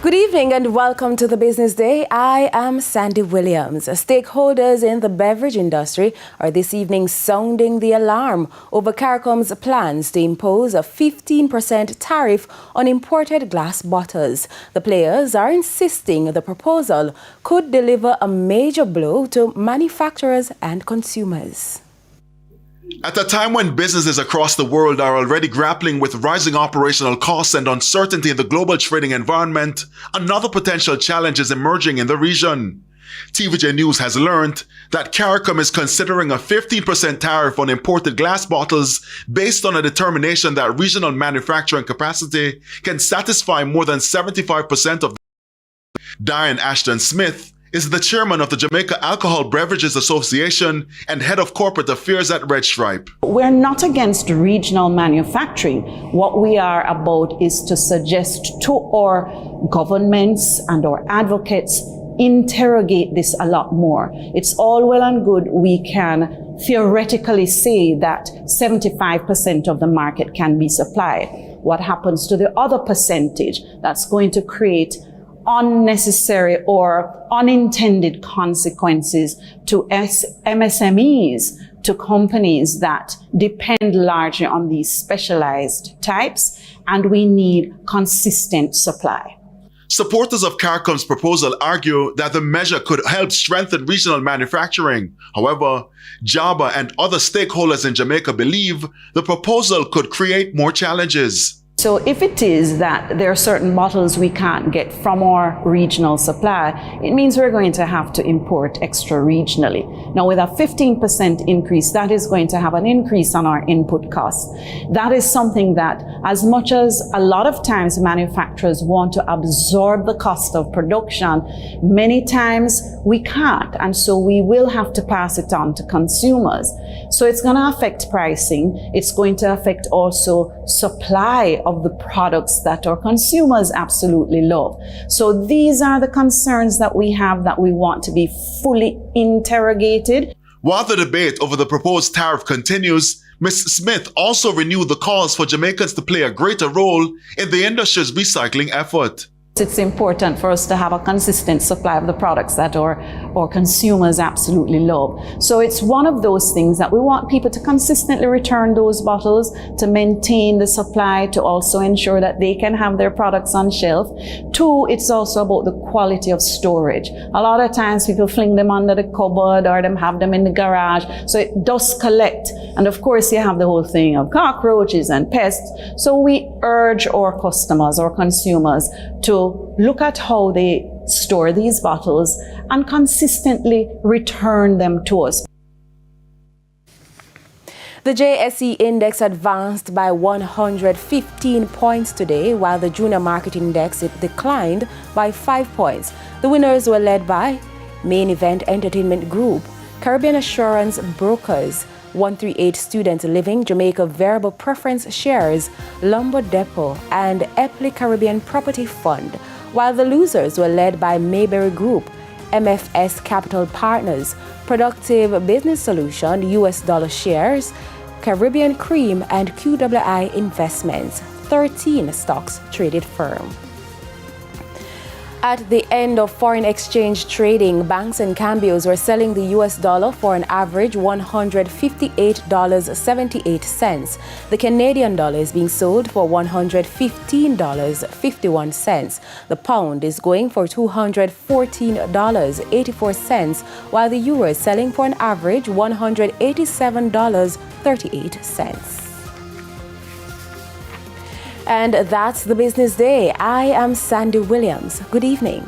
Good evening and welcome to the Business Day. I am Sandy Williams. Stakeholders in the beverage industry are this evening sounding the alarm over Caricom's plans to impose a 15% tariff on imported glass bottles. The players are insisting the proposal could deliver a major blow to manufacturers and consumers. At a time when businesses across the world are already grappling with rising operational costs and uncertainty in the global trading environment, another potential challenge is emerging in the region. TVJ News has learned that Caricom is considering a 15% tariff on imported glass bottles based on a determination that regional manufacturing capacity can satisfy more than 75% of. Diane Ashton Smith is the chairman of the Jamaica Alcohol Beverages Association and head of corporate affairs at Red Stripe. We're not against regional manufacturing. What we are about is to suggest to our governments and our advocates interrogate this a lot more. It's all well and good we can theoretically say that 75% of the market can be supplied. What happens to the other percentage that's going to create unnecessary or unintended consequences to MSMEs, to companies that depend largely on these specialized types, and we need consistent supply. Supporters of Caricom's proposal argue that the measure could help strengthen regional manufacturing. However, JABA and other stakeholders in Jamaica believe the proposal could create more challenges. So if it is that there are certain bottles we can't get from our regional supply, it means we're going to have to import extra regionally. Now with a 15% increase, that is going to have an increase on our input costs. That is something that, as much as a lot of times manufacturers want to absorb the cost of production, many times we can't, and so we will have to pass it on to consumers. So it's going to affect pricing. It's going to affect also supply of the products that our consumers absolutely love. So these are the concerns that we have that we want to be fully interrogated. While the debate over the proposed tariff continues, Ms. Smith also renewed the calls for Jamaicans to play a greater role in the industry's recycling effort. It's important for us to have a consistent supply of the products that our consumers absolutely love. So it's one of those things that we want people to consistently return those bottles, to maintain the supply, to also ensure that they can have their products on shelf. Two, it's also about the quality of storage. A lot of times people fling them under the cupboard or have them in the garage, so it does collect. And of course you have the whole thing of cockroaches and pests. So we urge our customers or consumers to look at how they store these bottles and consistently return them to us. The JSE index advanced by 115 points today, while the junior market index declined by 5 points. The winners were led by Main Event Entertainment Group, Caribbean Assurance Brokers, 138 Student Living, Jamaica Variable Preference Shares, Lumber Depot, and Epley Caribbean Property Fund, while the losers were led by Mayberry Group, MFS Capital Partners, Productive Business Solution, US Dollar Shares, Caribbean Cream, and QWI Investments, 13 stocks traded firm. At the end of foreign exchange trading, banks and cambios were selling the US dollar for an average $158.78. The Canadian dollar is being sold for $115.51. The pound is going for $214.84, while the euro is selling for an average $187.38. And that's the Business Day. I am Sandy Williams. Good evening.